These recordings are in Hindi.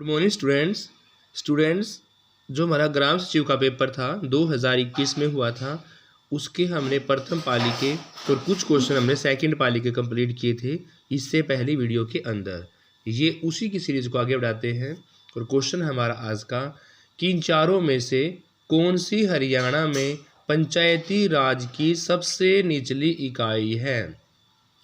गुड मॉर्निंग स्टूडेंट्स जो हमारा ग्राम सचिव का पेपर था 2021 में हुआ था, उसके हमने प्रथम पाली के और कुछ क्वेश्चन हमने सेकंड पाली के कंप्लीट किए थे इससे पहली वीडियो के अंदर। ये उसी की सीरीज को आगे बढ़ाते हैं और क्वेश्चन हमारा आज का कि इन चारों में से कौन सी हरियाणा में पंचायती राज की सबसे निचली इकाई है।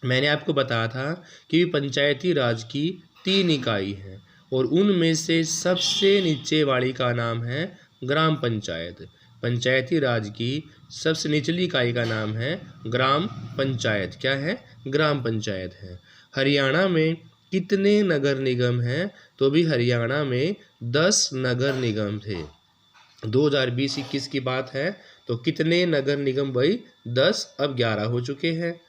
मैंने आपको बताया था कि पंचायती राज की 3 इकाई हैं और उनमें से सबसे नीचे वाली का नाम है ग्राम पंचायत। पंचायती राज की सबसे निचली इकाई का नाम है ग्राम पंचायत। क्या है? ग्राम पंचायत है। हरियाणा में कितने नगर निगम हैं? तो भी हरियाणा में 10 नगर निगम थे। 2020-21 की बात है तो कितने नगर निगम भाई? 10, अब 11 हो चुके हैं।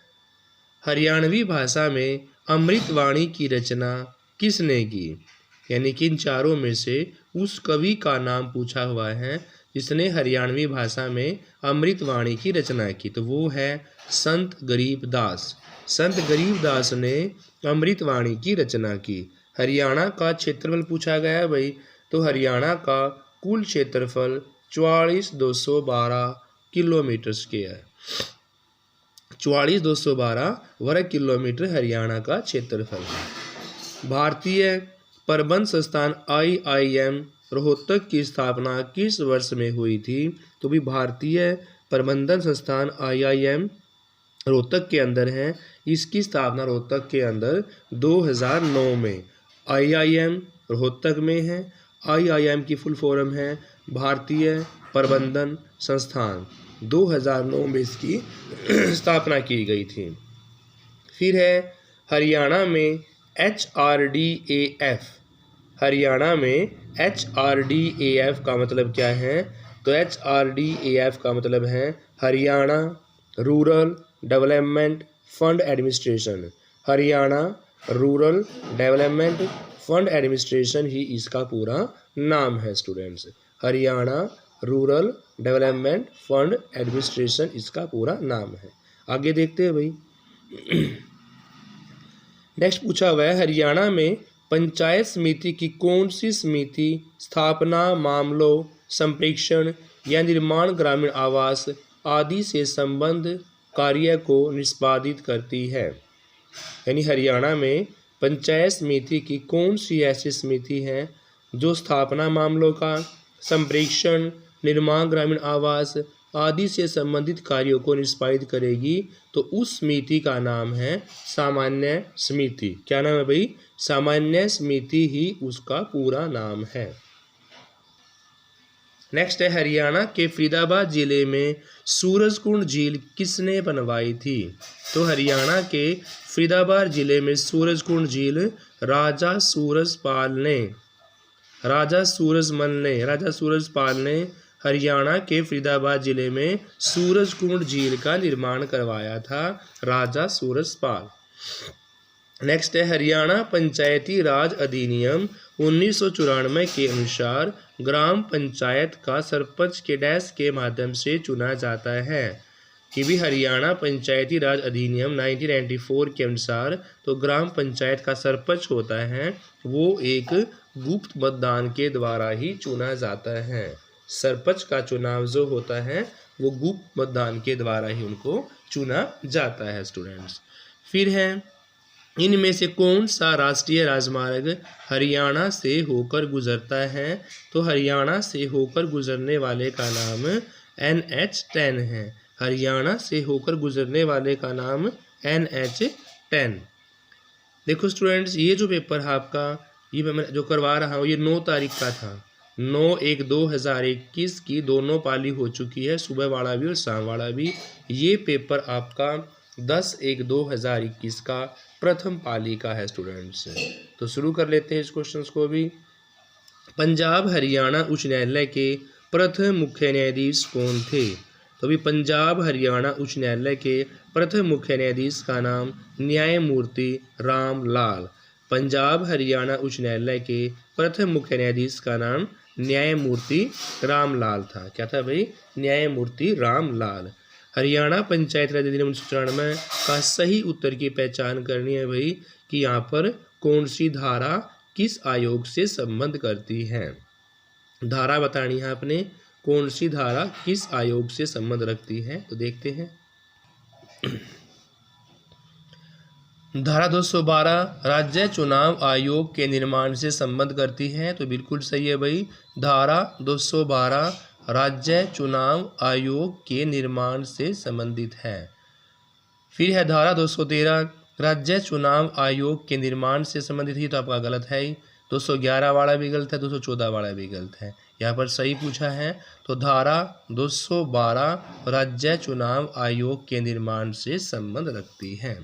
हरियाणवी भाषा में अमृतवाणी की रचना किसने की? यानी कि इन चारों में से उस कवि का नाम पूछा हुआ है जिसने हरियाणवी भाषा में अमृतवाणी की रचना की, तो वो है संत गरीबदास। संत गरीबदास ने अमृतवाणी की रचना की। हरियाणा का क्षेत्रफल पूछा गया है भाई, तो हरियाणा का कुल क्षेत्रफल 44,212 किलोमीटर स्क्वायर, 44,212 वर्ग किलोमीटर हरियाणा का क्षेत्रफल है। भारतीय प्रबंध संस्थान IIM रोहतक की स्थापना किस वर्ष में हुई थी? तो भी भारतीय प्रबंधन संस्थान IIM रोहतक के अंदर है। इसकी स्थापना रोहतक के अंदर 2009 में IIM रोहतक में है। IIM की फुल फॉर्म है भारतीय प्रबंधन संस्थान। 2009 में इसकी स्थापना की गई थी। फिर है हरियाणा में HRDAF। हरियाणा में HRDAF का मतलब क्या है? तो HRDAF का मतलब है Haryana rural development fund administration. Haryana rural development fund administration ही इसका पूरा नाम है students. Haryana rural development fund administration इसका पूरा नाम है। आगे देखते हैं भाई। नेक्स्ट पूछा हुआ है हरियाणा में पंचायत समिति की कौन सी समिति स्थापना मामलों, संप्रेषण या निर्माण, ग्रामीण आवास आदि से संबद्ध कार्य को निष्पादित करती है? यानी हरियाणा में पंचायत समिति की कौन सी ऐसी समिति है जो स्थापना मामलों का, संप्रेषण, निर्माण, ग्रामीण आवास आदि से संबंधित कार्यों को निष्पादित करेगी? तो उस समिति का नाम है सामान्य समिति। क्या नाम है भाई? सामान्य समिति ही उसका पूरा नाम है। नेक्स्ट है हरियाणा के फरीदाबाद जिले में सूरजकुंड झील किसने बनवाई थी? तो हरियाणा के फरीदाबाद जिले में सूरजकुंड झील राजा सूरजपाल ने हरियाणा के फरीदाबाद जिले में सूरजकुंड झील का निर्माण करवाया था, राजा सूरजपाल। नेक्स्ट है हरियाणा पंचायती राज अधिनियम 1994 के अनुसार ग्राम पंचायत का सरपंच के डैश के माध्यम से चुना जाता है। कि भी हरियाणा पंचायती राज अधिनियम 1994 के अनुसार तो ग्राम पंचायत का सरपंच होता है वो एक गुप्त मतदान के द्वारा ही चुना जाता है। सरपंच का चुनाव जो होता है वो गुप्त मतदान के द्वारा ही उनको चुना जाता है स्टूडेंट्स। फिर है इनमें से कौन सा राष्ट्रीय राजमार्ग हरियाणा से होकर गुजरता है? तो हरियाणा से होकर गुजरने वाले का नाम NH10 है। हरियाणा से होकर गुजरने वाले का नाम NH10। देखो स्टूडेंट्स, ये जो पेपर है आपका, ये मैं जो करवा रहा हूँ ये 9 तारीख का था। 9/1/2021 की दोनों पाली हो चुकी है, सुबह वाला भी और शाम वाला भी। ये पेपर आपका 10/1/2021 का प्रथम पाली का है स्टूडेंट्स। तो शुरू कर लेते हैं इस क्वेश्चंस को भी। पंजाब हरियाणा उच्च न्यायालय के प्रथम मुख्य न्यायाधीश कौन थे? तो अभी पंजाब हरियाणा उच्च न्यायालय के प्रथम मुख्य न्यायाधीश का नाम न्यायमूर्ति रामलाल। पंजाब हरियाणा उच्च न्यायालय के प्रथम मुख्य न्यायाधीश का नाम न्यायमूर्ति रामलाल था। क्या था भाई? न्यायमूर्ति रामलाल। हरियाणा पंचायत राज अधिनियम 1994 का सही उत्तर की पहचान करनी है भाई कि यहाँ पर कौन सी धारा किस आयोग से संबंध करती है? धारा बतानी है आपने, कौन सी धारा किस आयोग से संबंध रखती है, तो देखते हैं। धारा 212 राज्य चुनाव आयोग के निर्माण से संबंध करती है, तो बिल्कुल सही है भाई। धारा 212 राज्य चुनाव आयोग के निर्माण से संबंधित है। फिर है धारा 213 राज्य चुनाव आयोग के निर्माण से संबंधित ही, तो आपका गलत है ही। 211 वाला भी गलत है, 214 वाला भी गलत है। यहाँ पर सही पूछा है, तो धारा 212 राज्य चुनाव आयोग के निर्माण से संबंध रखती है।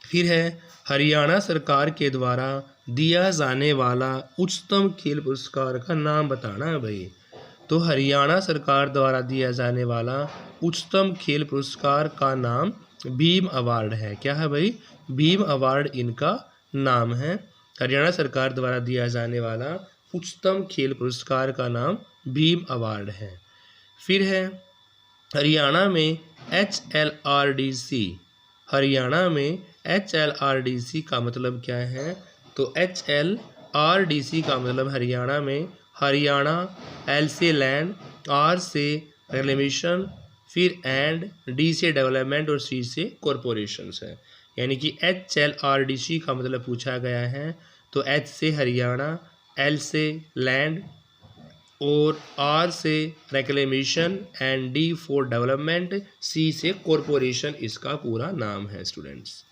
फिर है हरियाणा सरकार के द्वारा दिया जाने वाला उच्चतम खेल पुरस्कार का नाम बताना है भाई। तो हरियाणा सरकार द्वारा दिया जाने वाला उच्चतम खेल पुरस्कार का नाम भीम अवार्ड है। क्या है भाई? भीम अवार्ड इनका नाम है। हरियाणा सरकार द्वारा दिया जाने वाला उच्चतम खेल पुरस्कार का नाम भीम अवार्ड है। फिर है हरियाणा में HLRDC। हरियाणा में HLRDC का मतलब क्या है? तो HLRDC का मतलब हरियाणा में हरियाणा, L से लैंड, R से रेगुलेशन, फिर एंड, D से डेवलपमेंट और C से कॉरपोरेशंस है। यानी कि HLRDC का मतलब पूछा गया है, तो H से हरियाणा, L से लैंड और R से reclamation and D for development, C से कॉरपोरेशन इसका पूरा नाम है स्टूडेंट्स।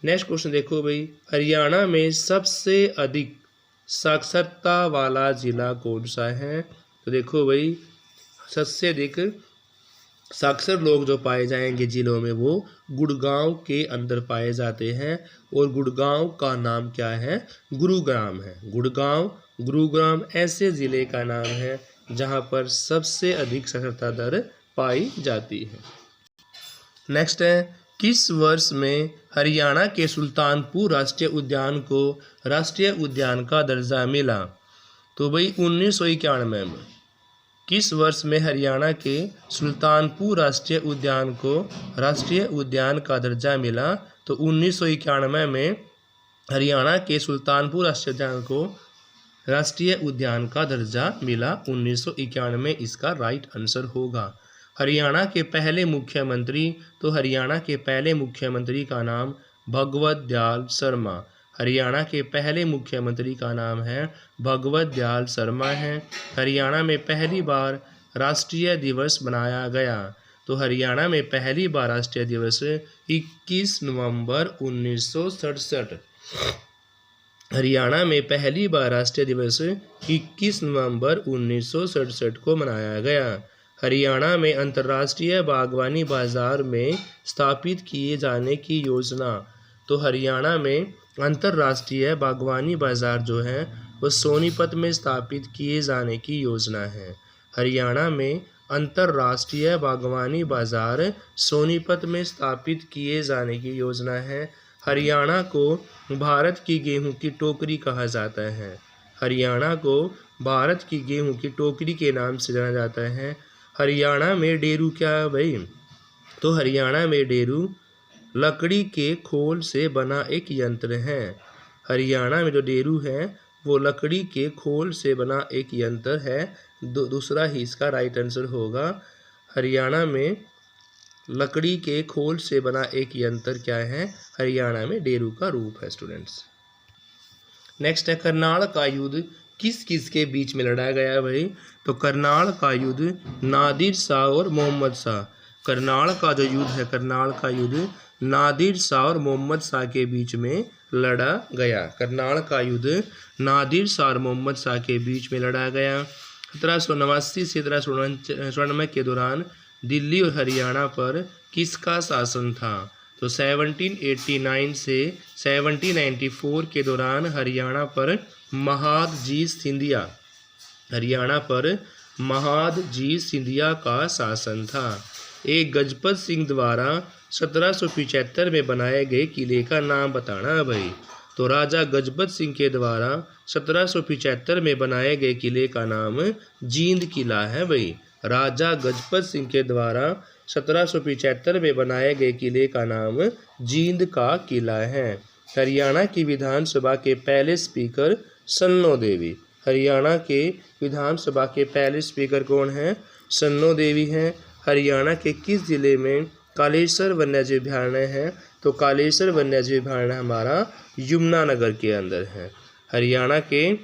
नेक्स्ट क्वेश्चन देखो भाई, हरियाणा में सबसे अधिक साक्षरता वाला जिला कौन सा है? तो देखो भाई, सबसे अधिक साक्षर लोग जो पाए जाएंगे जिलों में वो गुड़गांव के अंदर पाए जाते हैं, और गुड़गांव का नाम क्या है? गुरुग्राम है। गुरुग्राम ऐसे ज़िले का नाम है जहां पर सबसे अधिक साक्षरता दर पाई जाती है। नेक्स्ट है, किस वर्ष में हरियाणा के सुल्तानपुर राष्ट्रीय उद्यान को राष्ट्रीय उद्यान का दर्जा मिला? तो भाई 1991 में। किस वर्ष में हरियाणा के सुल्तानपुर राष्ट्रीय उद्यान को राष्ट्रीय उद्यान का दर्जा मिला? तो 1991 में हरियाणा के सुल्तानपुर राष्ट्रीय उद्यान को राष्ट्रीय उद्यान का दर्जा मिला। 1991 में इसका राइट आंसर होगा। हरियाणा के पहले मुख्यमंत्री, तो हरियाणा के पहले मुख्यमंत्री का नाम भगवत दयाल शर्मा। हरियाणा के पहले मुख्यमंत्री का नाम है भगवत दयाल शर्मा है। हरियाणा में पहली बार राष्ट्रीय दिवस मनाया गया, तो हरियाणा में पहली बार राष्ट्रीय दिवस 21 नवंबर 1967। हरियाणा में पहली बार राष्ट्रीय दिवस 21 नवंबर 1967 को मनाया गया। हरियाणा में अंतर्राष्ट्रीय बागवानी बाजार में स्थापित किए जाने की योजना, तो हरियाणा में अंतर्राष्ट्रीय बागवानी बाजार जो है वो सोनीपत में स्थापित किए जाने की योजना है। हरियाणा में अंतर्राष्ट्रीय बागवानी बाजार सोनीपत में स्थापित किए जाने की योजना है। हरियाणा को भारत की गेहूं की टोकरी कहा जाता है। हरियाणा को भारत की गेहूं की टोकरी के नाम से जाना जाता है। हरियाणा में डेरू क्या है भाई? तो हरियाणा में डेरू लकड़ी के खोल से बना एक यंत्र है। हरियाणा में जो डेरू है वो लकड़ी के खोल से बना एक यंत्र है। दूसरा ही इसका राइट आंसर होगा। हरियाणा में लकड़ी के खोल से बना एक यंत्र क्या है? हरियाणा में डेरू का रूप है स्टूडेंट्स। नेक्स्ट है, करनाल का युद्ध किस किस के बीच में लड़ा गया भाई? तो करनाल का युद्ध नादिर शाह और मोहम्मद शाह। करनाल का जो युद्ध है, करनाल का युद्ध नादिर शाह और मोहम्मद शाह के बीच में लड़ा गया। करनाल का युद्ध नादिर शाह और मोहम्मद शाह के बीच में लड़ा गया। 1789 से 1794 के दौरान दिल्ली और हरियाणा पर किसका शासन था? तो 1789 से 1794 के दौरान हरियाणा पर महादजी सिंधिया, हरियाणा पर महादजी सिंधिया का शासन था। एक गजपत सिंह द्वारा 1775 में बनाए गए किले का नाम बताना है भाई। तो राजा गजपत सिंह के द्वारा 1775 में बनाए गए किले का नाम जींद किला है भाई। राजा गजपत सिंह के द्वारा 1775 में बनाए गए किले का नाम जींद का किला है। हरियाणा की विधानसभा के पहले स्पीकर सन्नो देवी। हरियाणा के विधानसभा के पहले स्पीकर कौन हैं? सन्नो देवी हैं। हरियाणा के किस जिले में कालेश्वर वन्यजीव अभयारण्य है? तो कालेश्वर वन्यजीव अभयारण्य हमारा यमुनानगर के अंदर है। हरियाणा के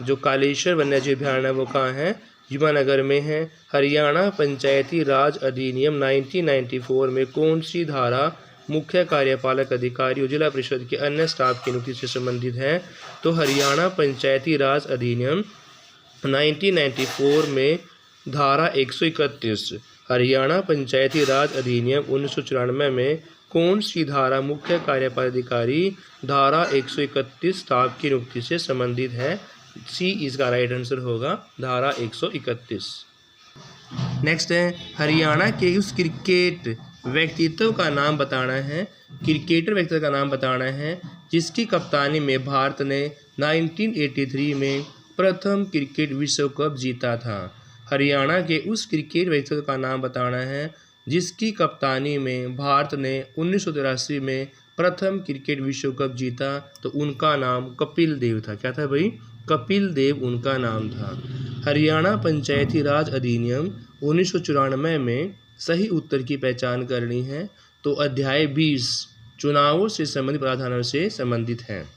जो कालेश्वर वन्यजीव अभयारण्य वो कहाँ है? यमुनानगर में है। हरियाणा पंचायती राज अधिनियम 1994 में कौन सी धारा मुख्य कार्यपालक अधिकारी और जिला परिषद के अन्य स्टाफ की नियुक्ति से संबंधित है? तो हरियाणा पंचायती राज अधिनियम 1994 में धारा 131। हरियाणा पंचायती राज अधिनियम 1994 में कौन सी धारा मुख्य कार्यपालक अधिकारी धारा 131 स्टाफ की नियुक्ति से संबंधित है? सी इसका राइट आंसर होगा, धारा 131। नेक्स्ट है हरियाणा के उस क्रिकेट व्यक्तित्व का नाम बताना है। क्रिकेटर व्यक्तित्व का नाम बताना है जिसकी कप्तानी में भारत ने 1983 में प्रथम क्रिकेट विश्व कप जीता था। हरियाणा के उस क्रिकेट व्यक्तित्व का नाम बताना है जिसकी कप्तानी में भारत ने 1983 में प्रथम क्रिकेट विश्व कप जीता। तो उनका नाम कपिल देव था। क्या था भाई? कपिल देव उनका नाम था। हरियाणा पंचायती राज अधिनियम 1994 में सही उत्तर की पहचान करनी है। तो अध्याय 20 चुनावों से संबंधित प्रावधानों से संबंधित है।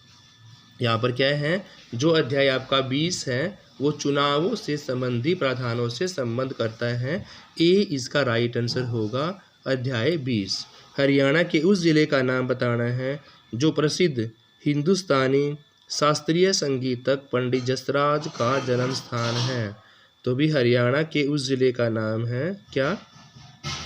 यहाँ पर क्या है? जो अध्याय आपका 20 है वो चुनावों से संबंधित प्रावधानों से संबंध करता है। ए इसका राइट आंसर होगा, अध्याय 20। हरियाणा के उस जिले का नाम बताना है जो प्रसिद्ध हिंदुस्तानी शास्त्रीय संगीतक पंडित जसराज का जन्म स्थान है। तो भी हरियाणा के उस जिले का नाम है क्या?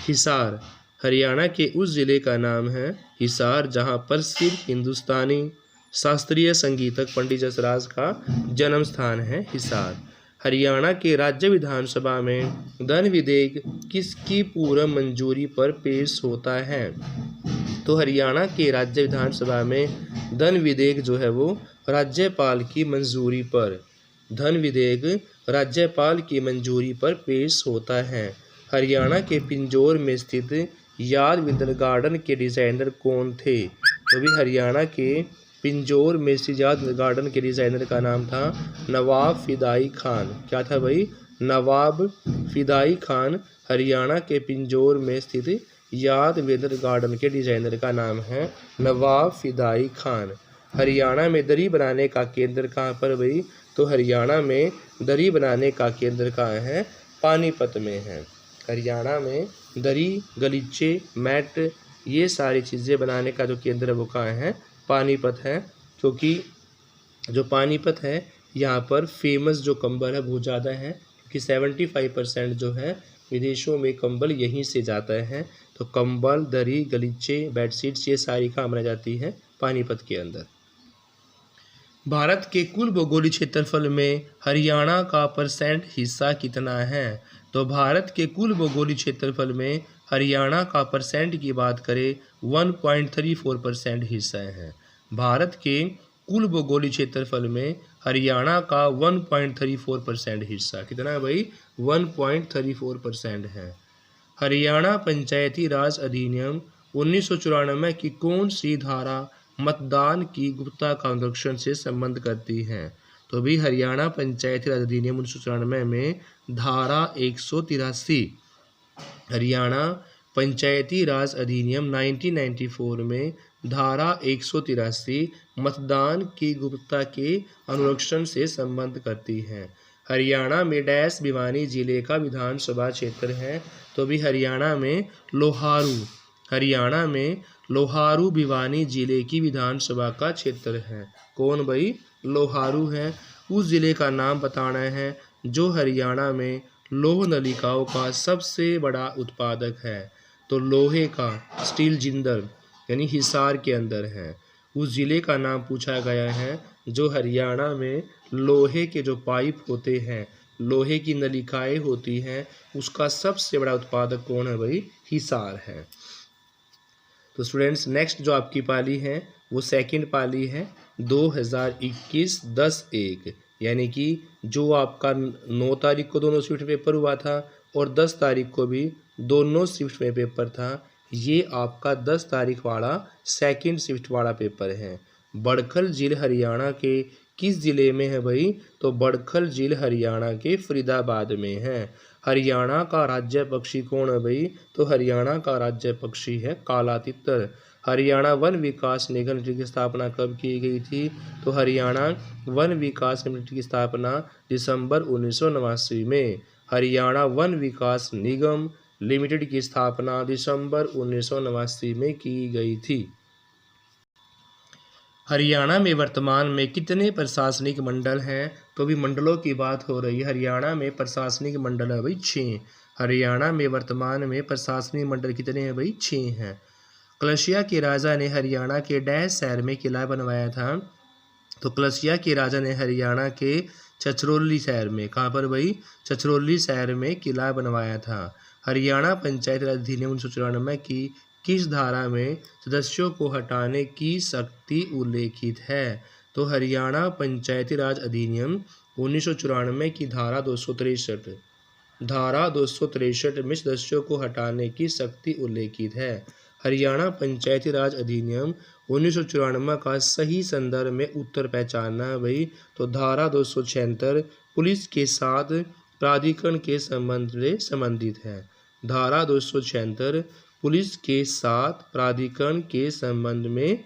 हिसार। हरियाणा के उस जिले का नाम है हिसार, जहाँ प्रसिद्ध हिंदुस्तानी शास्त्रीय संगीतक पंडित जसराज का जन्म स्थान है हिसार। हरियाणा के राज्य विधानसभा में धन विधेयक किसकी पूर्व मंजूरी पर पेश होता है? तो हरियाणा के राज्य विधानसभा में धन विधेयक जो है वो राज्यपाल की मंजूरी पर, धन विधेयक राज्यपाल की मंजूरी पर पेश होता है। हरियाणा के पिंजौर में स्थित याद विंटर गार्डन के डिज़ाइनर कौन थे? तो भी हरियाणा के पिंजौर में स्थित याद गार्डन के डिज़ाइनर का नाम था नवाब फिदाई खान। क्या था भाई? नवाब फिदाई खान। हरियाणा के पिंजौर में स्थित याद विंटर गार्डन के डिज़ाइनर का नाम है नवाब फिदाई खान। हरियाणा में दरी बनाने का केंद्र कहाँ पर भाई? तो हरियाणा में दरी बनाने का केंद्र कहाँ है? पानीपत में है। हरियाणा में दरी, गलीचे, मैट ये सारी चीज़ें बनाने का जो केंद्र है वो कहाँ है? पानीपत है। क्योंकि जो पानीपत है यहाँ पर फेमस जो कंबल है बहुत ज़्यादा है, क्योंकि 75% जो है विदेशों में कंबल यहीं से जाता है। तो कंबल, दरी, गलीचे, बेडशीट्स ये सारी कहाँ बनाई जाती है? पानीपत के अंदर। भारत के कुल भौगोलिक क्षेत्रफल में हरियाणा का परसेंट हिस्सा कितना है? तो भारत के कुल भौगोलिक क्षेत्रफल में हरियाणा का परसेंट की बात करें 1.34% हिस्सा है। भारत के कुल भौगोलिक क्षेत्रफल में हरियाणा का 1.34% हिस्सा कितना है भाई? 1.34% है। हरियाणा पंचायती राज अधिनियम 1994 की कौन सी धारा मतदान की गुप्तता का संरक्षण से संबंध करती है? तो भी हरियाणा पंचायती राज अधिनियम 1994 में धारा 183, हरियाणा पंचायती राज अधिनियम 1994 में धारा 183 मतदान की गुप्तता के अनुरक्षण से संबंध करती है। हरियाणा में डैश भिवानी जिले का विधानसभा क्षेत्र है। तो भी हरियाणा में लोहारू, हरियाणा में लोहारू भिवानी जिले की विधानसभा का क्षेत्र है। कौन भाई? लोहारू है। उस जिले का नाम बताना है जो हरियाणा में लौह नलिकाओं का सबसे बड़ा उत्पादक है। तो लोहे का स्टील जिंदल यानी हिसार के अंदर है। उस जिले का नाम पूछा गया है जो हरियाणा में लोहे के जो पाइप होते हैं, लोहे की नलिकाएं होती हैं, उसका सबसे बड़ा उत्पादक कौन है भाई? हिसार है। तो स्टूडेंट्स नेक्स्ट जो आपकी पाली है वो सेकंड पाली है 2021-10-1, यानी कि जो आपका 9 तारीख को दोनों शिफ्ट पेपर हुआ था और 10 तारीख को भी दोनों शिफ्ट में पेपर था। ये आपका 10 तारीख वाला सेकंड शिफ्ट वाला पेपर है। बड़खल झील हरियाणा के किस जिले में है भाई? तो बड़खल झील हरियाणा के फरीदाबाद में है। हरियाणा का राज्य पक्षी कौन है भाई? तो हरियाणा का राज्य पक्षी है काला तितर। हरियाणा वन विकास निगम लिमिटेड की स्थापना कब की गई थी? तो हरियाणा वन विकास लिमिटेड की स्थापना दिसंबर 1989 में। हरियाणा वन विकास निगम लिमिटेड की स्थापना दिसंबर 1989 में की गई थी। हरियाणा में वर्तमान में कितने प्रशासनिक मंडल हैं? तो भी मंडलों की बात हो रही है। हरियाणा में प्रशासनिक मंडल है भाई 6। हरियाणा में वर्तमान में प्रशासनिक मंडल कितने हैं भाई? 6 हैं। कलसिया के राजा ने हरियाणा के डैश शहर में किला बनवाया था? तो कलसिया के राजा ने हरियाणा के छछरौली शहर में, कहाँ पर भाई? छछरौली शहर में किला बनवाया था। हरियाणा पंचायत राज अधिनियम 1994 की किस धारा में सदस्यों को हटाने की शक्ति उल्लेखित है? तो हरियाणा पंचायती राज अधिनियम 1994 की धारा 263 में सदस्यों को हटाने की शक्ति उल्लेखित है। हरियाणा पंचायती राज अधिनियम 1994 का सही संदर्भ में उत्तर पहचानना है भाई। तो धारा 276 पुलिस के साथ प्राधिकरण के संबंध में संबंधित है। धारा 276 पुलिस के साथ प्राधिकरण के संबंध में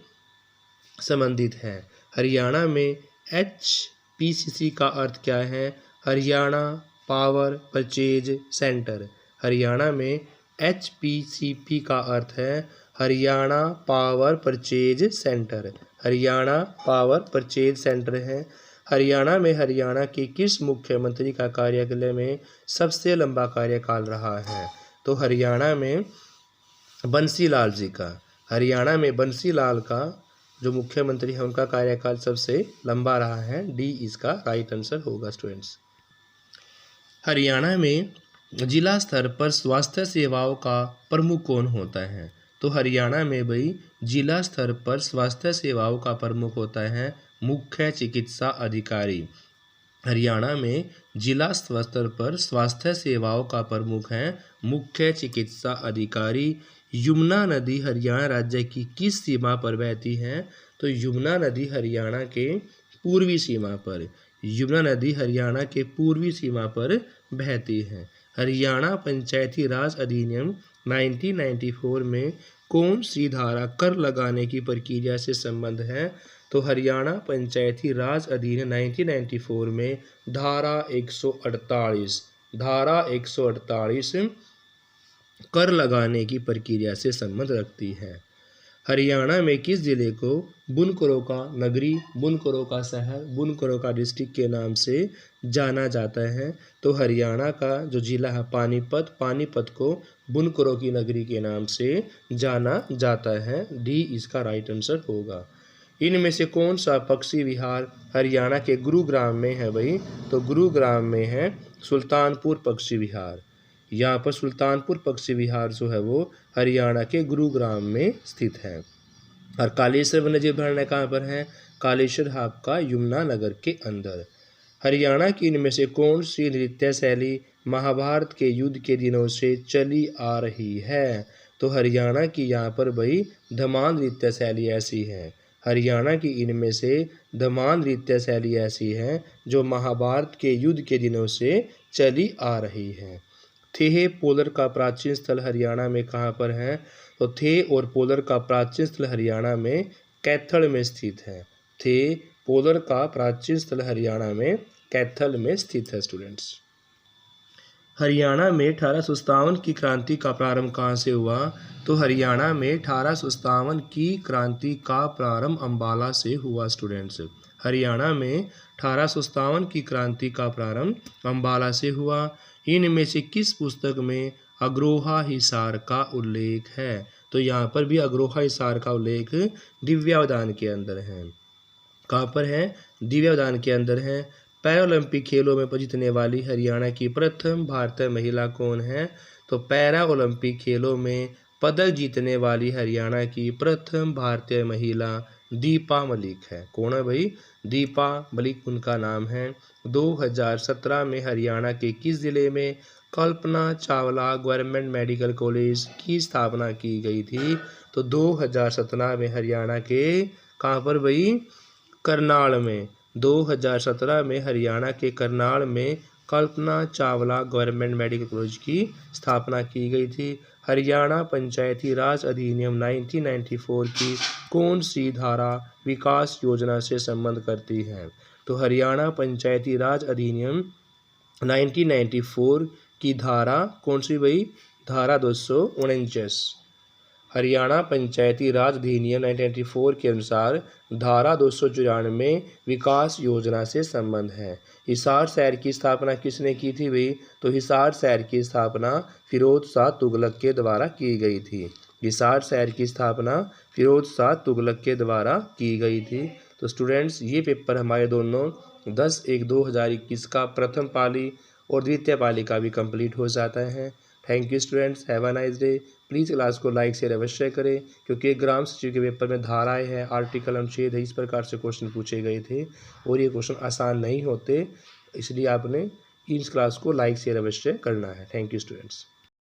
संबंधित है। हरियाणा में HPCC का अर्थ क्या है? Haryana power purchase centre. Haryana में HPCP का अर्थ है Haryana power purchase centre. Haryana power purchase centre है। हरियाणा में हरियाणा के किस मुख्यमंत्री का कार्यकाल में सबसे लंबा कार्यकाल रहा है? तो हरियाणा में बंसीलाल जी का। हरियाणा में बंसीलाल का जो मुख्यमंत्री है उनका कार्यकाल सबसे लंबा रहा है। डी इसका राइट आंसर होगा स्टूडेंट्स। हरियाणा में जिला स्तर पर स्वास्थ्य सेवाओं का प्रमुख कौन होता है? तो हरियाणा में भाई जिला स्तर पर स्वास्थ्य सेवाओं का प्रमुख होता है मुख्य चिकित्सा अधिकारी। हरियाणा में जिला स्तर पर स्वास्थ्य सेवाओं का प्रमुख है मुख्य चिकित्सा अधिकारी। यमुना नदी हरियाणा राज्य की किस सीमा पर बहती है? तो यमुना नदी हरियाणा के पूर्वी सीमा पर। यमुना नदी हरियाणा के पूर्वी सीमा पर बहती है। हरियाणा पंचायती राज अधिनियम 1994 में कौन सी धारा कर लगाने की प्रक्रिया से संबंध है? तो हरियाणा पंचायती राज अधिनियम 1994 में धारा 148 कर लगाने की प्रक्रिया से संबंध रखती है। हरियाणा में किस जिले को बुनकरों का नगरी, बुनकरों का शहर, बुनकरों का डिस्ट्रिक्ट के नाम से जाना जाता है? तो हरियाणा का जो जिला है पानीपत, पानीपत को बुनकरों की नगरी के नाम से जाना जाता है। डी इसका राइट आंसर होगा। इनमें से कौन सा पक्षी विहार हरियाणा के गुरुग्राम में है भाई? तो गुरुग्राम में है सुल्तानपुर पक्षी विहार। यहाँ पर सुल्तानपुर पक्षी विहार जो है वो हरियाणा के गुरुग्राम में स्थित है। और कालेश्वर वन्यजीव अभयारण्य कहाँ पर है? कालेश्वर आपका यमुनानगर के अंदर। हरियाणा की इनमें से कौन सी नृत्य शैली महाभारत के युद्ध के दिनों से चली आ रही है? तो हरियाणा की यहाँ पर भाई धमाल नृत्य शैली ऐसी है। हरियाणा की इनमें से धमाल नृत्य शैली ऐसी है जो महाभारत के युद्ध के दिनों से चली आ रही है। थे पोलर का प्राचीन स्थल हरियाणा में कहाँ पर है? तो थे और पोलर का प्राचीन स्थल हरियाणा में कैथल में स्थित है। थे पोलर का प्राचीन स्थल हरियाणा में कैथल में स्थित है स्टूडेंट्स। हरियाणा में 1857 की क्रांति का प्रारंभ कहाँ से हुआ? तो हरियाणा में 1857 की क्रांति का प्रारंभ अंबाला से हुआ स्टूडेंट्स। हरियाणा में 1857 की क्रांति का प्रारंभ अंबाला से हुआ। इनमें से किस पुस्तक में अग्रोहा हिसार का उल्लेख है? तो यहाँ पर भी अग्रोहा हिसार का उल्लेख दिव्यावदान के अंदर है। कहाँ पर है? दिव्यावदान के अंदर है। पैरालंपिक खेलों में जीतने वाली हरियाणा की प्रथम भारतीय महिला कौन है? तो पैरा ओलंपिक खेलों में पदक जीतने वाली हरियाणा की प्रथम भारतीय महिला दीपा मलिक है। कौन है भाई? दीपा मलिक उनका नाम है। 2017 में हरियाणा के किस जिले में Kalpana Chawla government medical college की स्थापना की गई थी? तो 2017 में हरियाणा के कहाँ पर भाई? करनाल में। 2017 में हरियाणा के करनाल में Kalpana Chawla government medical college की स्थापना की गई थी। हरियाणा पंचायती राज अधिनियम 1994 की कौन सी धारा विकास योजना से संबंध करती है? तो हरियाणा पंचायती राज अधिनियम 1994 की धारा कौन सी भाई? धारा 249। हरियाणा पंचायती राज अधिनियम 1994 के अनुसार धारा 294 विकास योजना से संबंध है। हिसार शहर की स्थापना किसने की थी भाई? तो हिसार शहर की स्थापना फिरोज शाह तुगलक के द्वारा की गई थी। हिसार शहर की स्थापना फिरोज शाह तुगलक के द्वारा की गई थी। तो स्टूडेंट्स, ये पेपर हमारे दोनों 10/1/2021 का प्रथम पाली और द्वितीय पाली का भी कंप्लीट हो जाता है। Thank you students, have a nice day. Please class को लाइक शेयर अवश्य करें, क्योंकि ग्राम सचिव के पेपर में धाराएं हैं, आर्टिकल अनुच्छेद है, इस प्रकार से क्वेश्चन पूछे गए थे और ये क्वेश्चन आसान नहीं होते, इसलिए आपने इस क्लास को लाइक शेयर अवश्य करना है। Thank you students.